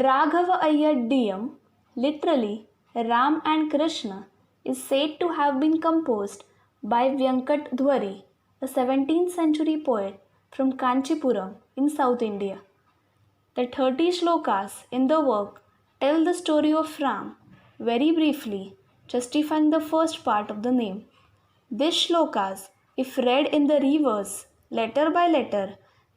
Yadaveeyam, literally Ram and Krishna, is said to have been composed by Venkatadhwari, a 17th century poet from Kanchipuram in South India. The 30 shlokas in the work tell the story of Ram, very briefly, justifying the first part of the name. These shlokas, if read in the reverse, letter by letter,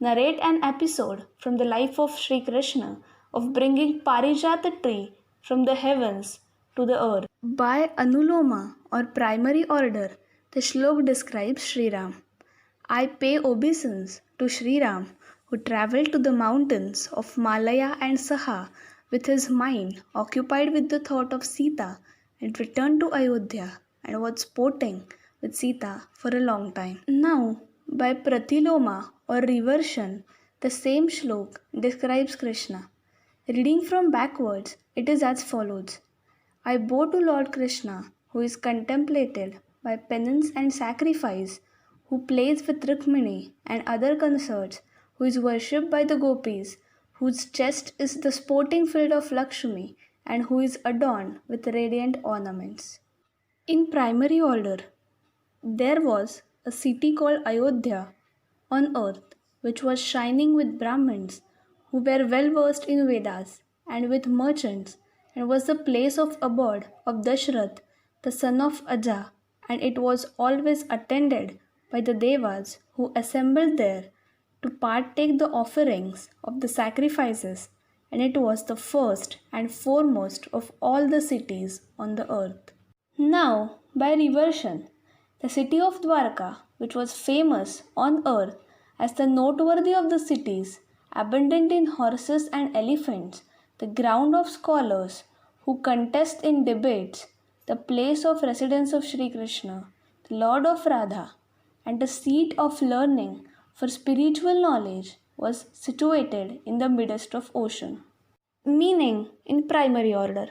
narrate an episode from the life of Sri Krishna of bringing Parijata tree from the heavens to the earth. By Anuloma or primary order, the shlok describes Sri Ram. I pay obeisance to Sri Ram, who travelled to the mountains of Malaya and Saha with his mind occupied with the thought of Sita and returned to Ayodhya and was sporting with Sita for a long time. Now, by Pratiloma or reversion, the same shlok describes Krishna. Reading from backwards, it is as follows. I bow to Lord Krishna, who is contemplated by penance and sacrifice, who plays with Rukmini and other consorts, who is worshipped by the gopis, whose chest is the sporting field of Lakshmi, and who is adorned with radiant ornaments. In primary order, there was a city called Ayodhya on earth, which was shining with Brahmins who were well versed in Vedas and with merchants, and was the place of abode of Dashrath, the son of Aja, and it was always attended by the Devas who assembled there to partake the offerings of the sacrifices, and it was the first and foremost of all the cities on the earth. Now, by reversion, the city of Dwarka, which was famous on earth as the noteworthy of the cities, abundant in horses and elephants, the ground of scholars who contest in debates, the place of residence of Sri Krishna, the Lord of Radha, and the seat of learning for spiritual knowledge, was situated in the midst of ocean. Meaning, in primary order,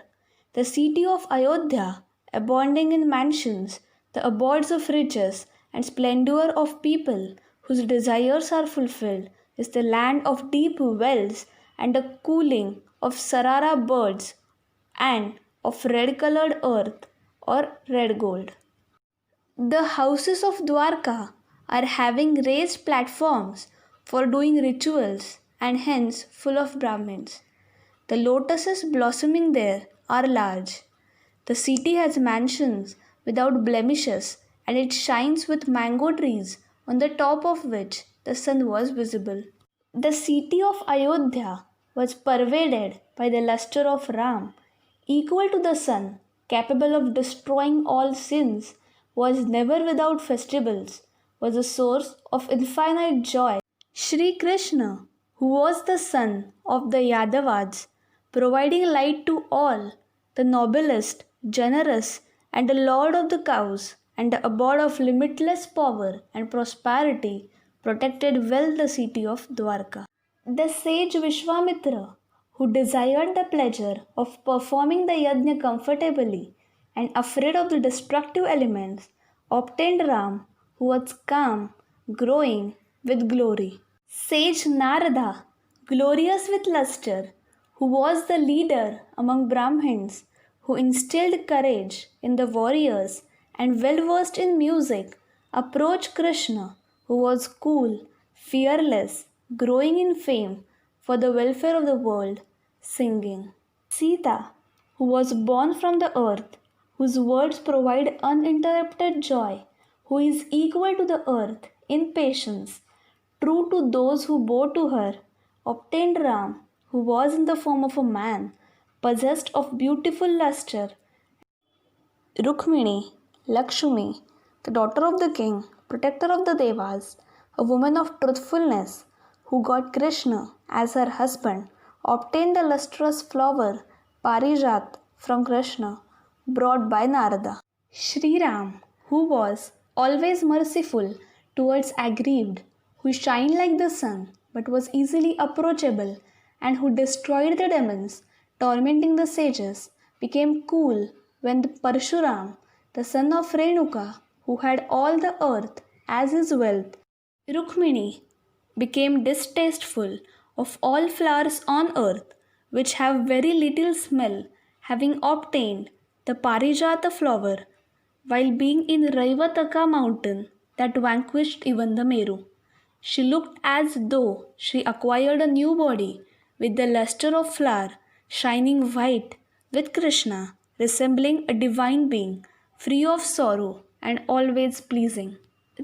the city of Ayodhya, abounding in mansions, the abodes of riches and splendor of people whose desires are fulfilled, is the land of deep wells and the cooling of sarara birds and of red-colored earth or red gold. The houses of Dwarka are having raised platforms for doing rituals and hence full of Brahmins. The lotuses blossoming there are large. The city has mansions without blemishes, and it shines with mango trees on the top of which the sun was visible. The city of Ayodhya was pervaded by the lustre of Ram, equal to the sun, capable of destroying all sins, was never without festivals, was a source of infinite joy. Sri Krishna, who was the son of the Yadavas, providing light to all, the noblest, generous, and the lord of the cows, and the abode of limitless power and prosperity, protected well the city of Dwarka. The sage Vishwamitra, who desired the pleasure of performing the yajna comfortably and afraid of the destructive elements, obtained Ram, who was calm, growing with glory. Sage Narada, glorious with luster, who was the leader among Brahmins, who instilled courage in the warriors and well versed in music, approached Krishna, who was cool, fearless, growing in fame for the welfare of the world, singing. Sita, who was born from the earth, whose words provide uninterrupted joy, who is equal to the earth in patience, true to those who bow to her, obtained Ram, who was in the form of a man, possessed of beautiful lustre. Rukmini, Lakshmi, the daughter of the king, protector of the Devas, a woman of truthfulness, who got Krishna as her husband, obtained the lustrous flower Parijat from Krishna, brought by Narada. Sri Ram, who was always merciful towards aggrieved, who shined like the sun but was easily approachable, and who destroyed the demons, tormenting the sages, became cool when the Parshuram, the son of Renuka, who had all the earth as his wealth, Rukmini, became distasteful of all flowers on earth, which have very little smell, having obtained the Parijata flower while being in Raivataka mountain that vanquished even the Meru. She looked as though she acquired a new body with the luster of flower, shining white with Krishna, resembling a divine being, free of sorrow and always pleasing.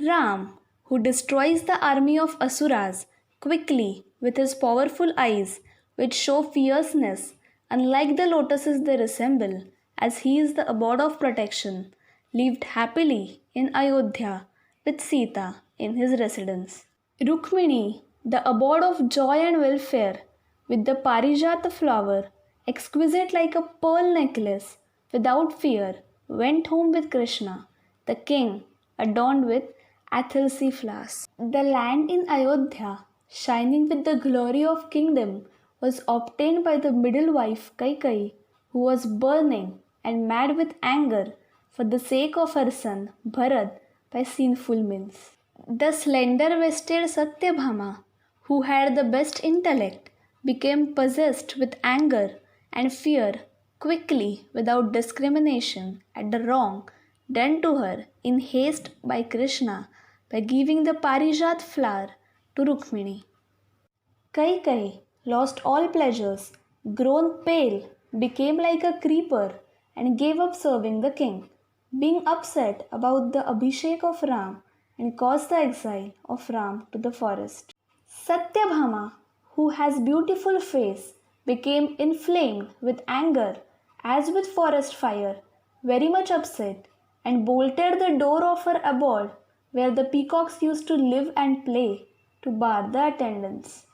Ram, who destroys the army of Asuras quickly with his powerful eyes, which show fierceness, unlike the lotuses they resemble, as he is the abode of protection, lived happily in Ayodhya with Sita in his residence. Rukmini, the abode of joy and welfare, with the Parijata flower, exquisite like a pearl necklace, without fear, went home with Krishna, the king, adorned with Athelsey flowers. The land in Ayodhya, shining with the glory of kingdom, was obtained by the middle wife Kaikai, who was burning and mad with anger for the sake of her son Bharat by sinful means. The slender waisted Satyabhama, who had the best intellect, became possessed with anger and fear quickly without discrimination at the wrong done to her in haste by Krishna by giving the Parijat flower to Rukmini. Kaikai lost all pleasures, grown pale, became like a creeper, and gave up serving the king, being upset about the Abhishek of Ram and caused the exile of Ram to the forest. Satyabhama, who has beautiful face, became inflamed with anger as with forest fire, very much upset, and bolted the door of her abode where the peacocks used to live and play to bar the attendants.